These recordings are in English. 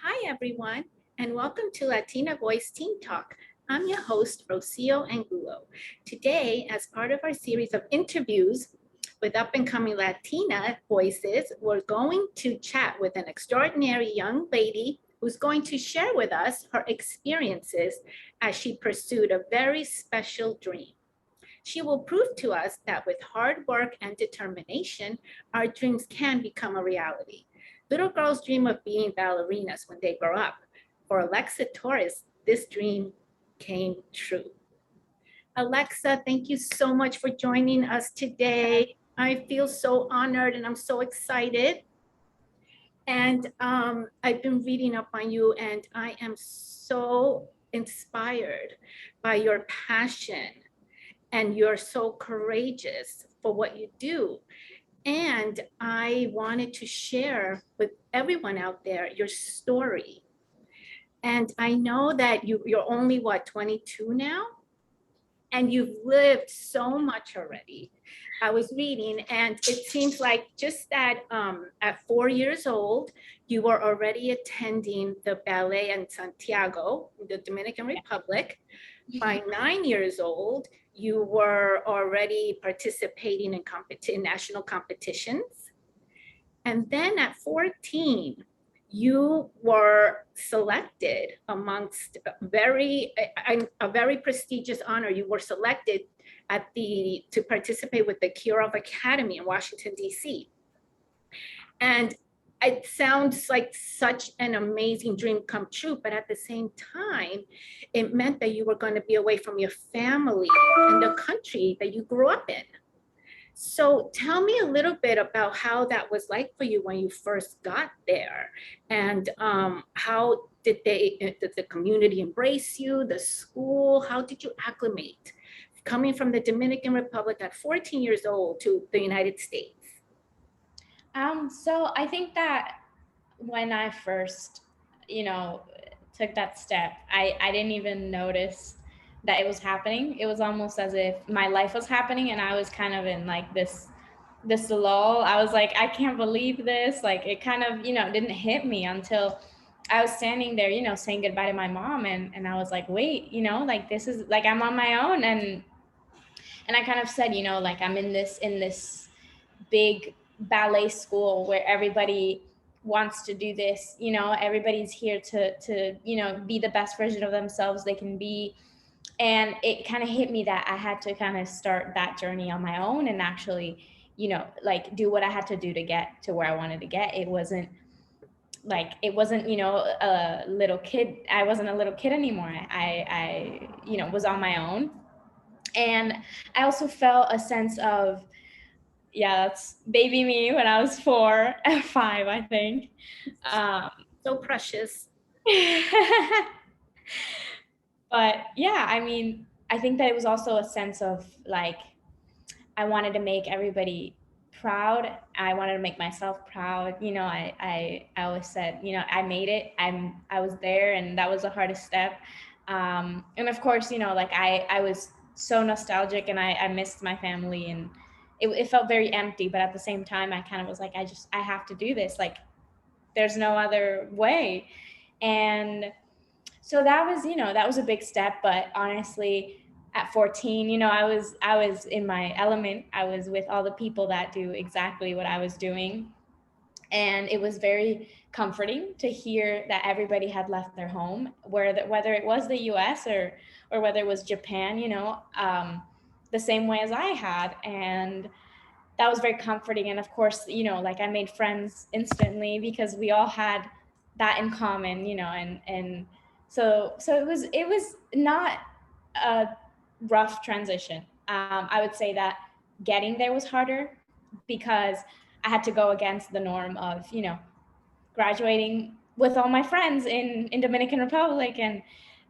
Hi, everyone, and welcome to Latina Voice Teen Talk. I'm your host, Rocio Angulo. Today, as part of our series of interviews with up and coming Latina voices, we're going to chat with an extraordinary young lady who's going to share with us her experiences as she pursued a very special dream. She will prove to us that with hard work and determination, our dreams can become a reality. Little girls dream of being ballerinas when they grow up. For Alexa Torres, this dream came true. Alexa, thank you so much for joining us today. I feel so honored and I'm so excited. And I've been reading up on you, and I am so inspired by your passion, and you're so courageous for what you do. And I wanted to share with everyone out there your story. And I know that you're only, what, 22 now? And you've lived so much already. I was reading, and it seems like just that at 4 years old, you were already attending the ballet in Santiago, the Dominican Republic. By 9 years old, you were already participating in national competitions. And then at 14, you were selected amongst a very prestigious honor. You were selected to participate with the Kirov Academy in Washington, D.C. And it sounds like such an amazing dream come true, but at the same time, it meant that you were going to be away from your family and the country that you grew up in. So tell me a little bit about how that was like for you when you first got there, and how did the community embrace you, the school? How did you acclimate coming from the Dominican Republic at 14 years old to the United States? So I think that when I first, you know, took that step, I didn't even notice that it was happening. It was almost as if my life was happening and I was kind of in like this lull. I was like, I can't believe this. Like it kind of, didn't hit me until I was standing there, saying goodbye to my mom, and I was like, wait, like this is like I'm on my own. And I kind of said, like I'm in this big ballet school where everybody wants to do this, everybody's here to be the best version of themselves they can be. And it kind of hit me that I had to kind of start that journey on my own and actually, like do what I had to do to get to where I wanted to get. It wasn't a little kid. I wasn't a little kid anymore. I was on my own. And I also felt a sense of, yeah, that's baby me when I was 4, 5, I think. Um, So precious. but yeah, I mean, I think that it was also a sense of like, I wanted to make everybody proud. I wanted to make myself proud. I always said, I made it. I was there, and that was the hardest step. And of course, like I was so nostalgic, and I missed my family, and it felt very empty. But at the same time, I kind of was like, I have to do this. Like, there's no other way. And so that was a big step. But honestly, at 14, I was in my element. I was with all the people that do exactly what I was doing, and it was very comforting to hear that everybody had left their home, whether it was the US or whether it was Japan, the same way as I had. And that was very comforting. And of course, like I made friends instantly because we all had that in common, and so it was not a rough transition. I would say that getting there was harder because I had to go against the norm of, graduating with all my friends in Dominican Republic, and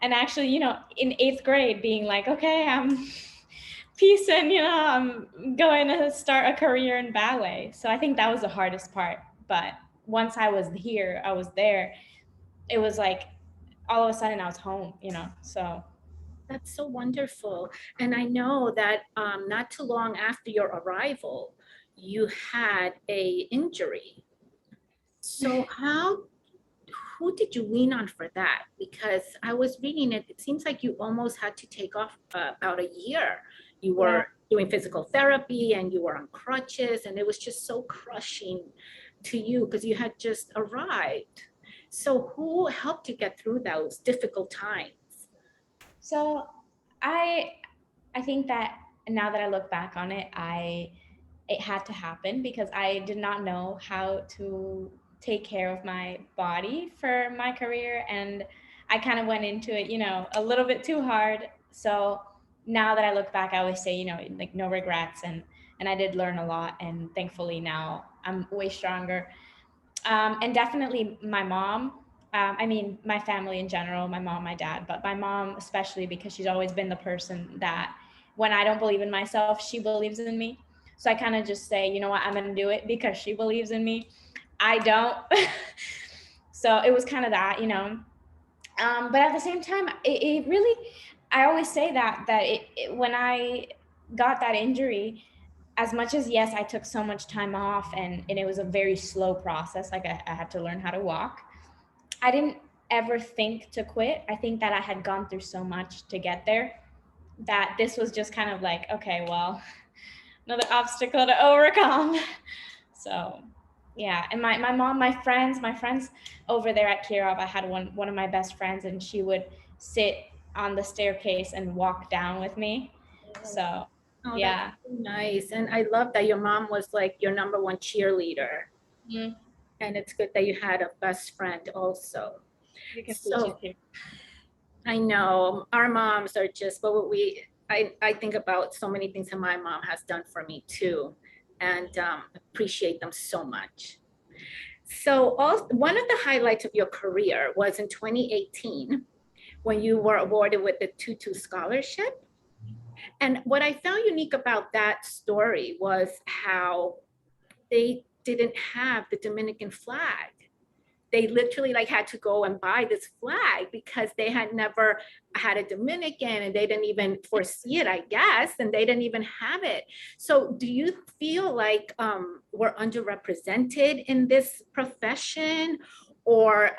actually, in 8th grade being like, okay, I'm peace, and I'm going to start a career in ballet. So I think that was the hardest part. But once I was here, I was there, it was like all of a sudden I was home, so That's so wonderful. And I know that not too long after your arrival, you had a injury. So who did you lean on for that? Because I was reading it, it seems like you almost had to take off about a year. You Yeah. were doing physical therapy and you were on crutches, and it was just so crushing to you because you had just arrived. So who helped you get through those difficult times? So I I think that now that I look back on it, it had to happen because I did not know how to take care of my body for my career, and I kind of went into it, a little bit too hard. So now that I look back, I always say, like no regrets, and I did learn a lot, and thankfully now I'm way stronger. And definitely my mom. I mean, my family in general, my mom, my dad, but my mom especially because she's always been the person that when I don't believe in myself, she believes in me. So I kind of just say, you know what, I'm going to do it because she believes in me. I don't. So it was kind of that. But at the same time, it really, I always say that when I got that injury, as much as yes, I took so much time off and it was a very slow process. Like I had to learn how to walk. I didn't ever think to quit. I think that I had gone through so much to get there that this was just kind of like, okay, well, another obstacle to overcome. So yeah. And my mom, my friends over there at Kirov, I had one of my best friends, and she would sit on the staircase and walk down with me. So Oh, that's yeah. so nice. And I love that your mom was like your number one cheerleader. Mm, And it's good that you had a best friend also. you can see she's So here. I know our moms are just, but I think about so many things that my mom has done for me too, and appreciate them so much. So one of the highlights of your career was in 2018 when you were awarded with the Tutu Scholarship. And what I found unique about that story was how they didn't have the Dominican flag. They literally like had to go and buy this flag because they had never had a Dominican and they didn't even foresee it, I guess, and they didn't even have it. So do you feel like we're underrepresented in this profession, or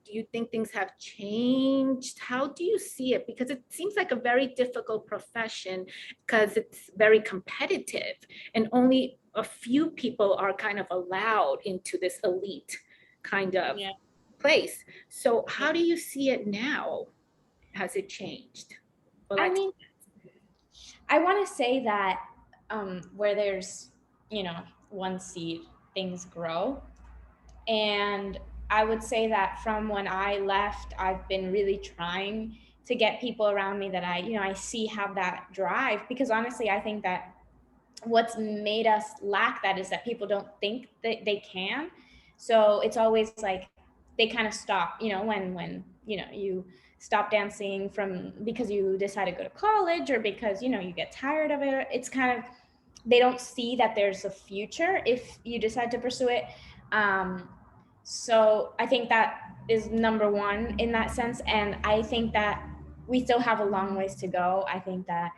do you think things have changed? How do you see it? Because it seems like a very difficult profession because it's very competitive and only a few people are kind of allowed into this elite kind of Yeah. place. So Yeah. how do you see it now? Has it changed? Well, I like, mean, I want to say that where there's, one seed, things grow. And I would say that from when I left, I've been really trying to get people around me that I see have that drive. Because honestly, I think that what's made us lack that is that people don't think that they can. So it's always like they kind of stop, when you stop dancing from because you decide to go to college or because you get tired of it. It's kind of, they don't see that there's a future if you decide to pursue it. um, so I think that is number one in that sense, and I think that we still have a long ways to go. I think that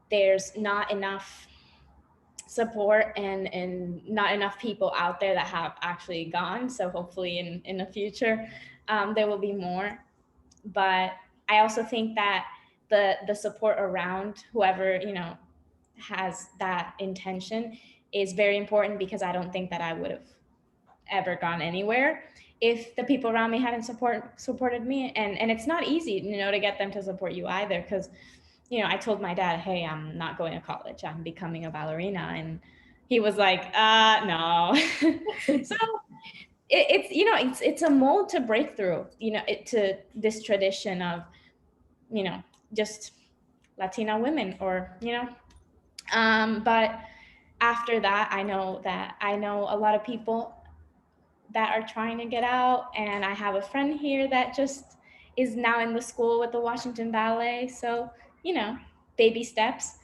there's not enough support and not enough people out there that have actually gone. So hopefully in the future, there will be more. But I also think that the support around whoever has that intention is very important, because I don't think that I would have ever gone anywhere if the people around me hadn't supported me. And it's not easy, to get them to support you either, because I told my dad, hey, I'm not going to college, I'm becoming a ballerina. And he was like, no. So it's a mold to break through, to this tradition of, just Latina women, or, but after that, I know a lot of people that are trying to get out. And I have a friend here that just is now in the school with the Washington Ballet. So, baby steps.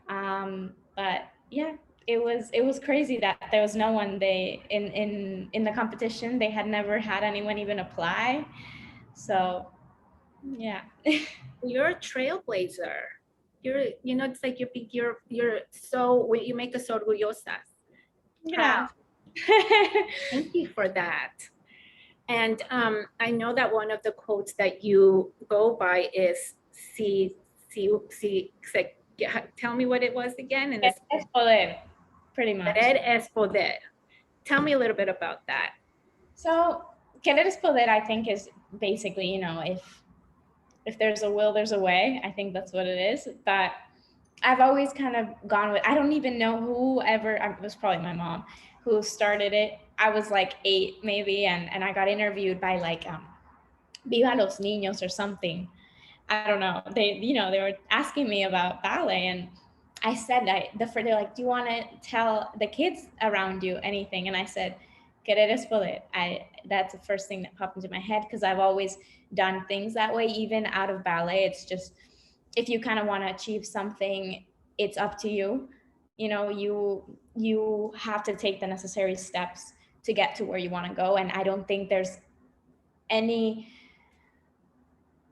But yeah, it was crazy that there was no one, they in the competition, they had never had anyone even apply. So yeah. you're a trailblazer. It's like you're so, you make us so orgullosas, proud. Yeah. Thank you for that. And I know that one of the quotes that you go by is tell me what it was again. And it's Es poder, pretty much. querer es poder. Tell me a little bit about that. So, querer es poder, I think, is basically, you know, if there's a will, there's a way. I think that's what it is. But I've always kind of gone with, I don't even know whoever, it was probably my mom who started it. I was like 8 maybe, and I got interviewed by like Viva los Niños or something. I don't know. They were asking me about ballet, and I said, they're like, do you want to tell the kids around you anything? And I said, querer es poder. That's the first thing that popped into my head because I've always done things that way, even out of ballet. It's just, if you kind of want to achieve something, it's up to you. You know, you have to take the necessary steps to get to where you want to go. And I don't think there's any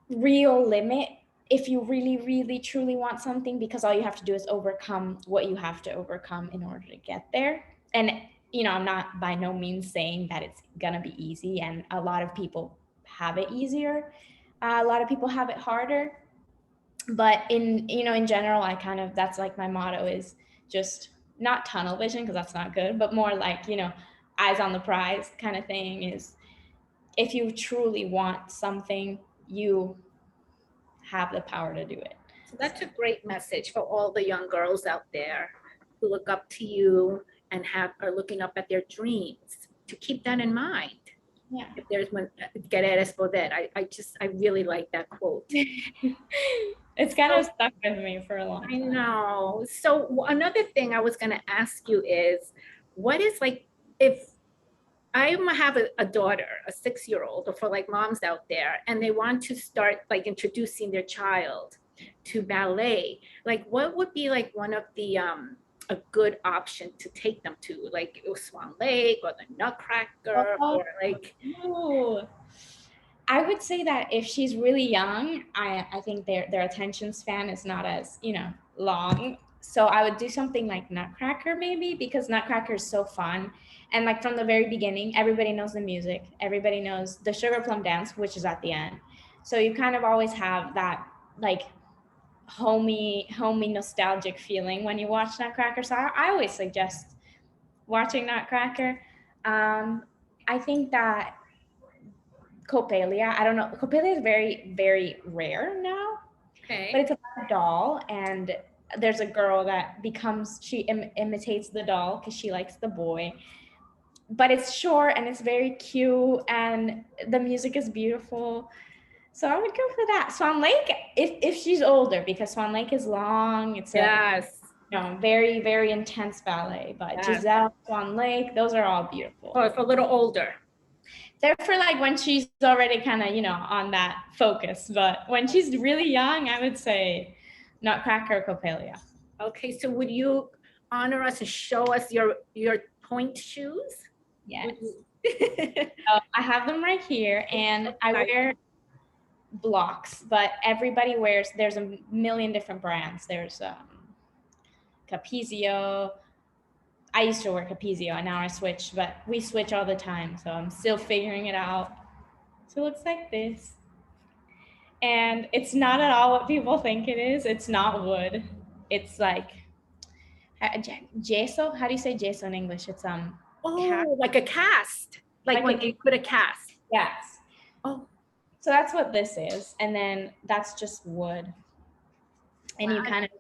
real limit if you really, really, truly want something, because all you have to do is overcome what you have to overcome in order to get there. And, you know, I'm not by no means saying that it's going to be easy. And a lot of people have it easier. A lot of people have it harder. But in general, I kind of, that's like my motto is just not tunnel vision, because that's not good, but more like, eyes on the prize kind of thing is, if you truly want something, you have the power to do it. So that's a great message for all the young girls out there who look up to you and are looking up at their dreams, to keep that in mind. Yeah. If there's one, querer es poder. I really like that quote. It's kind of stuck with me for a long time. I know. So another thing I was going to ask you is, what is like, if I have a daughter, a 6-year-old, or for like moms out there, and they want to start like introducing their child to ballet, like what would be like one of the a good option to take them to, like Swan Lake or the Nutcracker, or like Ooh. I would say that if she's really young, I think their attention span is not as, long. So I would do something like Nutcracker maybe, because Nutcracker is so fun. And like from the very beginning, everybody knows the music. Everybody knows the Sugar Plum Dance, which is at the end. So you kind of always have that like homey nostalgic feeling when you watch Nutcracker. So I always suggest watching Nutcracker. I think that Copelia, I don't know, Copelia is very, very rare now, okay, but it's about a doll, and there's a girl that she imitates the doll because she likes the boy. But it's short and it's very cute, and the music is beautiful. So I would go for that. Swan Lake, if she's older, because Swan Lake is long. It's yes, very, very intense ballet. But yes. Giselle, Swan Lake, those are all beautiful. Or if a little older. They're for like when she's already kind of, on that focus. But when she's really young, I would say Nutcracker, Copelia. Okay, so would you honor us and show us your point shoes? Yes. I have them right here, and I wear blocks, but everybody wears, there's a million different brands. There's Capezio. I used to wear Capezio, and now I switched, but we switch all the time, so I'm still figuring it out. So it looks like this. And it's not at all what people think it is. It's not wood. It's like gesso. How do you say gesso in English? It's like a cast. Like when you put a cast. Yes. Oh. So that's what this is. And then that's just wood. And wow. You kind of,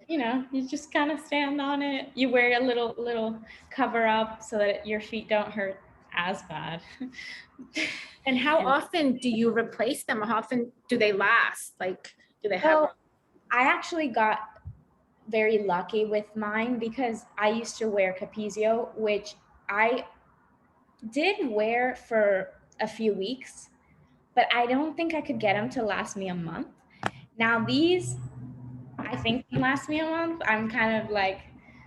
you just kind of stand on it. You wear a little cover up so that your feet don't hurt as bad. And how often do you replace them? How often do they last? Like, do they have? I actually got very lucky with mine because I used to wear Capezio, which I did wear for a few weeks, but I don't think I could get them to last me a month. Now these, I think can last me a month. I'm kind of like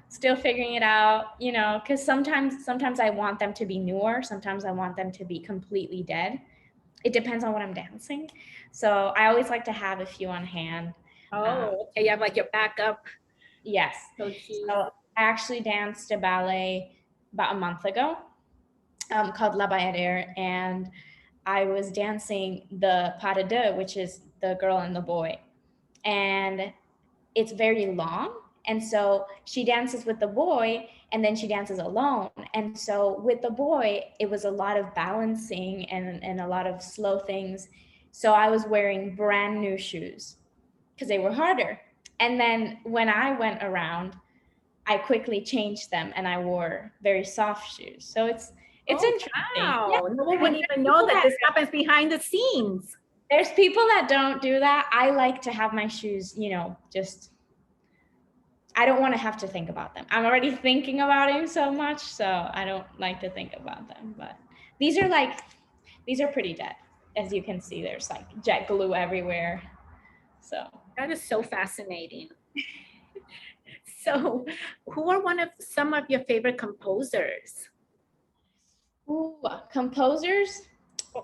still figuring it out, because sometimes I want them to be newer. Sometimes I want them to be completely dead. It depends on what I'm dancing. So I always like to have a few on hand. Oh, okay. You have like your backup. Yes. So I actually danced a ballet about a month ago called La Bayadere, and I was dancing the pas de deux, which is the girl and the boy. And it's very long. And so she dances with the boy and then she dances alone. And so with the boy, it was a lot of balancing and a lot of slow things. So I was wearing brand new shoes because they were harder. And then when I went around, I quickly changed them and I wore very soft shoes. So it's Oh, interesting. Yeah. wow. No one I would mean, even know that this happens behind the scenes. there's people that don't do that. I like to have my shoes, just I don't want to have to think about them. I'm already thinking about him so much, so I don't like to think about them. But these are like these are pretty dead. As you can see, there's like jet glue everywhere. So That is so fascinating. So, who are some of your favorite composers? ooh, composers.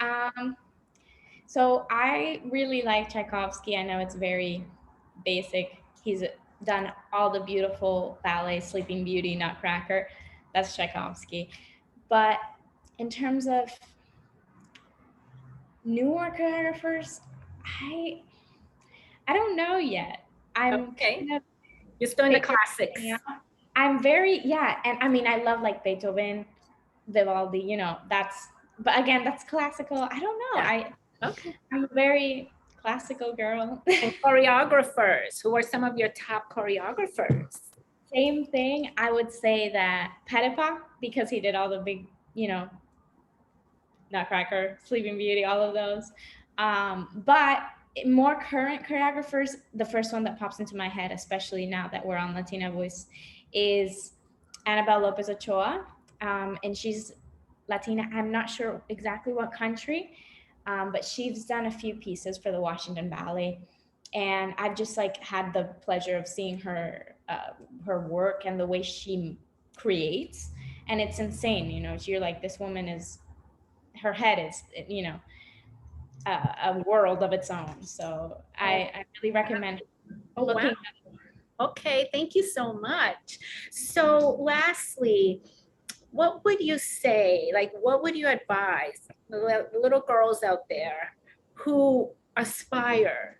Um, so I really like Tchaikovsky. I know it's very basic. He's done all the beautiful ballets, Sleeping Beauty, Nutcracker. That's Tchaikovsky. But in terms of newer choreographers, I I don't know yet. I'm Okay, kind of you're still in the figuring classics. it out. I'm very, yeah, and I mean I love like Beethoven, Vivaldi, that's, but again, that's classical. I don't know. Yeah. Okay. I'm a very classical girl. And choreographers, who are some of your top choreographers? Same thing. I would say that Petipa, because he did all the big, Nutcracker, Sleeping Beauty, all of those. But more current choreographers, the first one that pops into my head, especially now that we're on Latina Voice, is Annabelle Lopez Ochoa. And she's Latina. I'm not sure exactly what country, but she's done a few pieces for the Washington Ballet. And I've just like had the pleasure of seeing her work and the way she creates. And it's insane, you're like, this woman is, her head is, a world of its own. So Oh, I really recommend oh, wow. looking. Okay, thank you so much. So lastly, what would you say, like, what would you advise the little girls out there who aspire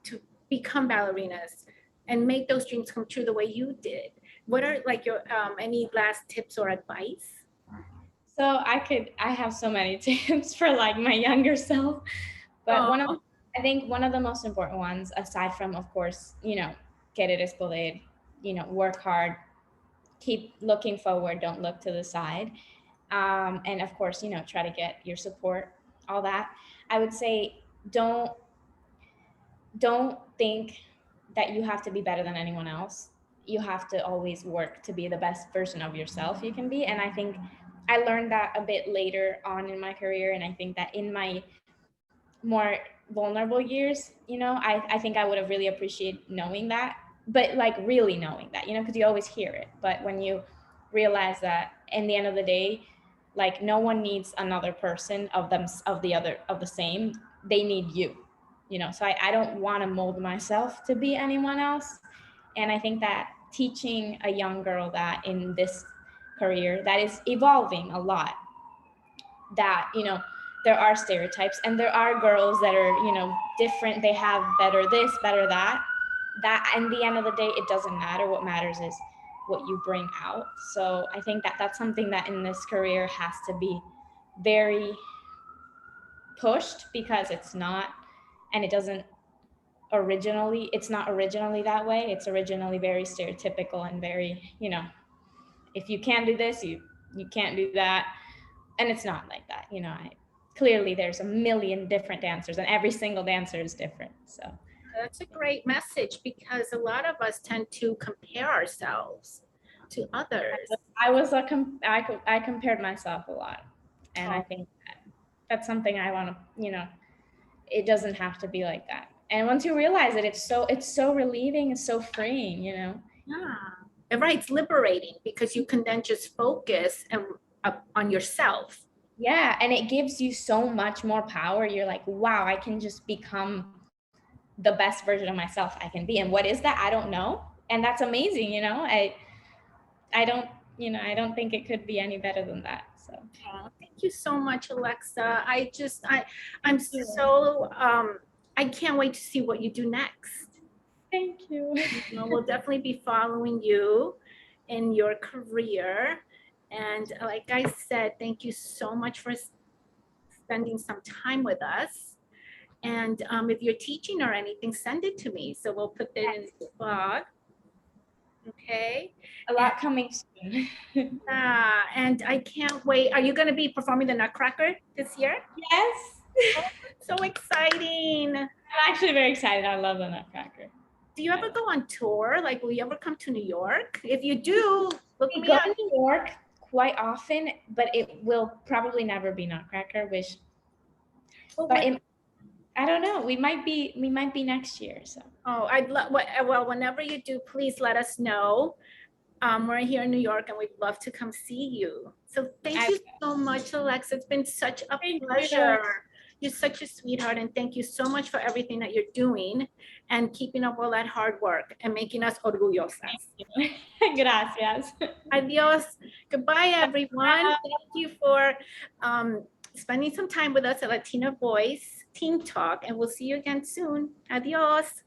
to become ballerinas and make those dreams come true the way you did? What are like your any last tips or advice? So I have so many tips for like my younger self, but Oh, I think one of the most important ones, aside from, of course, querer es poder, work hard, keep looking forward, don't look to the side. And of course, try to get your support, all that. I would say don't think that you have to be better than anyone else. You have to always work to be the best version of yourself you can be. And I think I learned that a bit later on in my career. And I think that in my more vulnerable years, I think I would have really appreciated knowing that, but like really knowing that, because you always hear it. But when you realize that in the end of the day, like no one needs another person of the same, they need you, so I don't want to mold myself to be anyone else. And I think that teaching a young girl that in this career that is evolving a lot, that there are stereotypes and there are girls that are different, they have better this, better that in the end of the day, it doesn't matter. What matters is what you bring out. So I think that that's something that in this career has to be very pushed, because it's not, and it's not originally that way. It's originally very stereotypical and very, if you can't do this, you can't do that. And it's not like that. Clearly there's a million different dancers and every single dancer is different. So that's a great message because a lot of us tend to compare ourselves to others. I compared myself a lot. And I Oh, think that's something I want to, it doesn't have to be like that. And once you realize it, it's so relieving, it's so freeing. yeah. Right, it's liberating because you can then just focus on yourself. Yeah, and it gives you so much more power. You're like, wow, I can just become the best version of myself I can be. And what is that? I don't know. And that's amazing. I don't think it could be any better than that. So Oh, thank you so much, Alexa. I'm you. so, I can't wait to see what you do next. Thank you. We'll definitely be following you in your career. And like I said, thank you so much for spending some time with us. And if you're teaching or anything, send it to me. So we'll put that in the blog. Okay. A lot coming soon. And I can't wait. Are you going to be performing the Nutcracker this year? Yes. Oh, so exciting. I'm actually very excited. I love the Nutcracker. Do you ever go on tour? Like, will you ever come to New York? If you do, look We me go up. to New York quite often, but it will probably never be Nutcracker, which Well, but I don't know. We might be next year. So oh, well, whenever you do, please let us know. We're here in New York and we'd love to come see you. So thank you so much, Alexa. It's been such a pleasure. You're such a sweetheart, and thank you so much for everything that you're doing and keeping up all that hard work and making us orgullosas. Gracias. Adios. Goodbye, everyone. Thank you for spending some time with us at Latina Voice Team Talk, and we'll see you again soon. Adios.